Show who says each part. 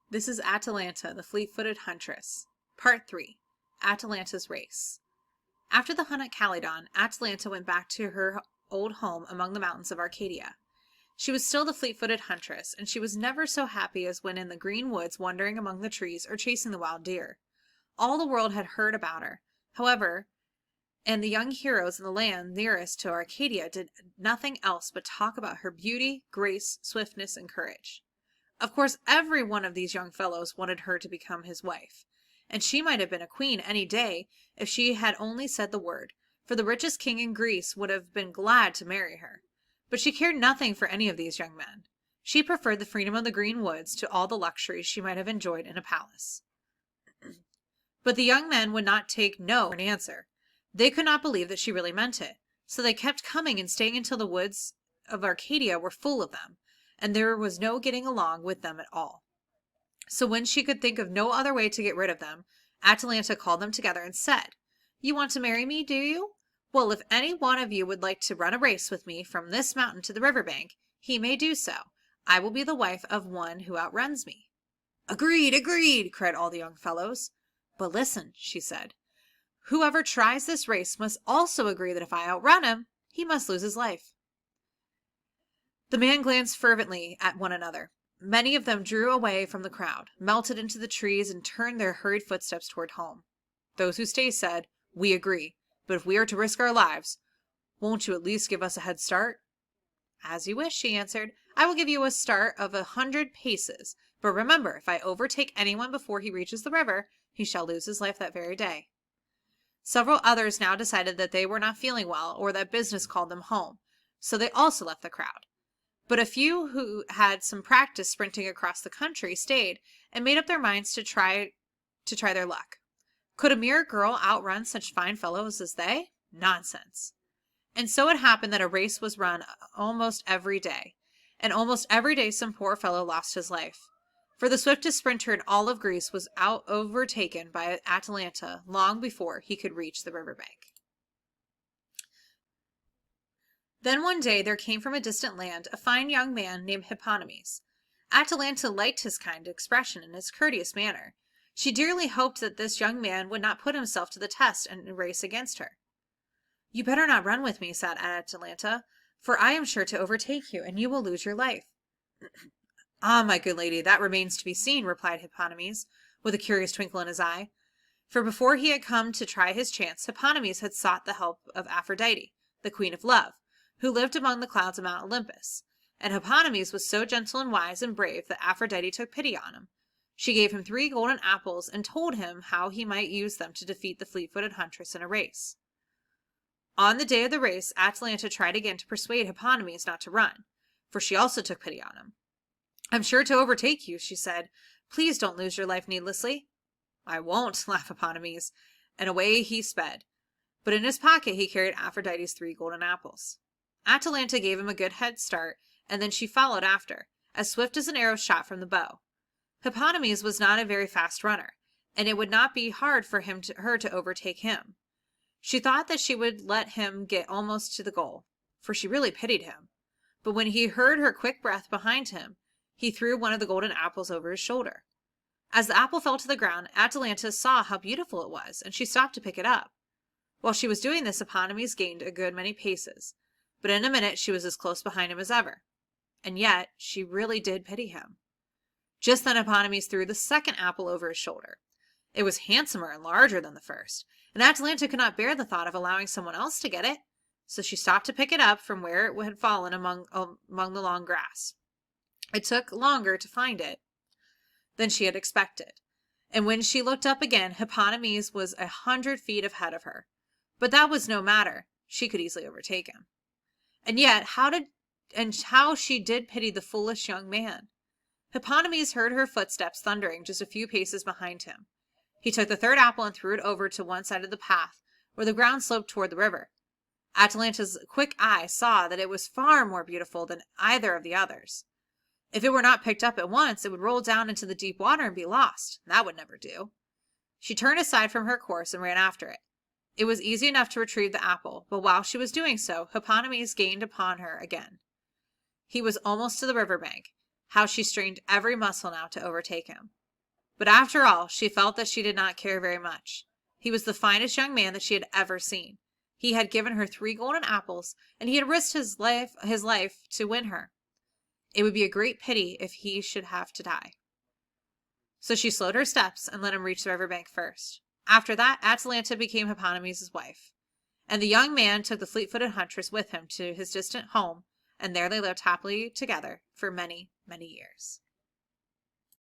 Speaker 1: This is Atalanta, the fleet-footed huntress. Part 3. Atalanta's Race. After the hunt at Calydon, Atalanta went back to her old home among the mountains of Arcadia. She was still the fleet-footed huntress, and she was never so happy as when in the green woods wandering among the trees or chasing the wild deer. All the world had heard about her, however, and the young heroes in the land nearest to Arcadia did nothing else but talk about her beauty, grace, swiftness, and courage. Of course, every one of these young fellows wanted her to become his wife, and she might have been a queen any day if she had only said the word, for the richest king in Greece would have been glad to marry her. But she cared nothing for any of these young men. She preferred the freedom of the green woods to all the luxuries she might have enjoyed in a palace. But the young men would not take no for an answer. They could not believe that she really meant it, so they kept coming and staying until the woods of Arcadia were full of them, and there was no getting along with them at all. So when she could think of no other way to get rid of them, Atalanta called them together and said, "You want to marry me, do you? Well, if any one of you would like to run a race with me from this mountain to the river bank, he may do so. I will be the wife of one who outruns me." "Agreed, agreed," cried all the young fellows. "But listen," she said, "whoever tries this race must also agree that if I outrun him, he must lose his life." The men glanced fervently at one another. Many of them drew away from the crowd, melted into the trees, and turned their hurried footsteps toward home. Those who stayed said, "We agree, but if we are to risk our lives, won't you at least give us a head start?" "As you wish," she answered. "I will give you a start of 100 paces, but remember, if I overtake anyone before he reaches the river, he shall lose his life that very day." Several others now decided that they were not feeling well, or that business called them home, so they also left the crowd. But a few who had some practice sprinting across the country stayed and made up their minds to try their luck. Could a mere girl outrun such fine fellows as they? Nonsense. And so it happened that a race was run almost every day, and almost every day some poor fellow lost his life. For the swiftest sprinter in all of Greece was overtaken by Atalanta long before he could reach the river bank. Then one day there came from a distant land a fine young man named Hippomenes. Atalanta liked his kind expression and his courteous manner. She dearly hoped that this young man would not put himself to the test and race against her. "You better not run with me," said Atalanta, "for I am sure to overtake you, and you will lose your life." "Ah, my good lady, that remains to be seen," replied Hippomenes, with a curious twinkle in his eye. For before he had come to try his chance, Hippomenes had sought the help of Aphrodite, the queen of love, who lived among the clouds of Mount Olympus. And Hippomenes was so gentle and wise and brave that Aphrodite took pity on him. She gave him 3 golden apples and told him how he might use them to defeat the fleet-footed huntress in a race. On the day of the race, Atalanta tried again to persuade Hippomenes not to run, for she also took pity on him. "I'm sure to overtake you," she said. "Please don't lose your life needlessly." "I won't," laughed Hippomenes, and away he sped. But in his pocket he carried Aphrodite's 3 golden apples. Atalanta gave him a good head start, and then she followed after, as swift as an arrow shot from the bow. Hippomenes was not a very fast runner, and it would not be hard for her to overtake him. She thought that she would let him get almost to the goal, for she really pitied him. But when he heard her quick breath behind him, he threw one of the golden apples over his shoulder. As the apple fell to the ground, Atalanta saw how beautiful it was, and she stopped to pick it up. While she was doing this, Hippomenes gained a good many paces, but in a minute she was as close behind him as ever. And yet she really did pity him. Just then Hippomenes threw the second apple over his shoulder. It was handsomer and larger than the first, and Atalanta could not bear the thought of allowing someone else to get it, so she stopped to pick it up from where it had fallen among the long grass. It took longer to find it than she had expected, and when she looked up again, Hippomenes was 100 feet ahead of her. But that was no matter. She could easily overtake him. And yet, how she did pity the foolish young man. Hippomenes heard her footsteps thundering just a few paces behind him. He took the 3rd apple and threw it over to one side of the path, where the ground sloped toward the river. Atalanta's quick eye saw that it was far more beautiful than either of the others. If it were not picked up at once, it would roll down into the deep water and be lost. That would never do. She turned aside from her course and ran after it. It was easy enough to retrieve the apple, but while she was doing so, Hippomenes gained upon her again. He was almost to the river bank. how she strained every muscle now to overtake him. But after all, she felt that she did not care very much. He was the finest young man that she had ever seen. He had given her 3 golden apples, and he had risked his life to win her. It would be a great pity if he should have to die. So she slowed her steps and let him reach the riverbank first. After that, Atalanta became Hippomenes' wife. And the young man took the fleet-footed Huntress with him to his distant home, and there they lived happily together for many, many years.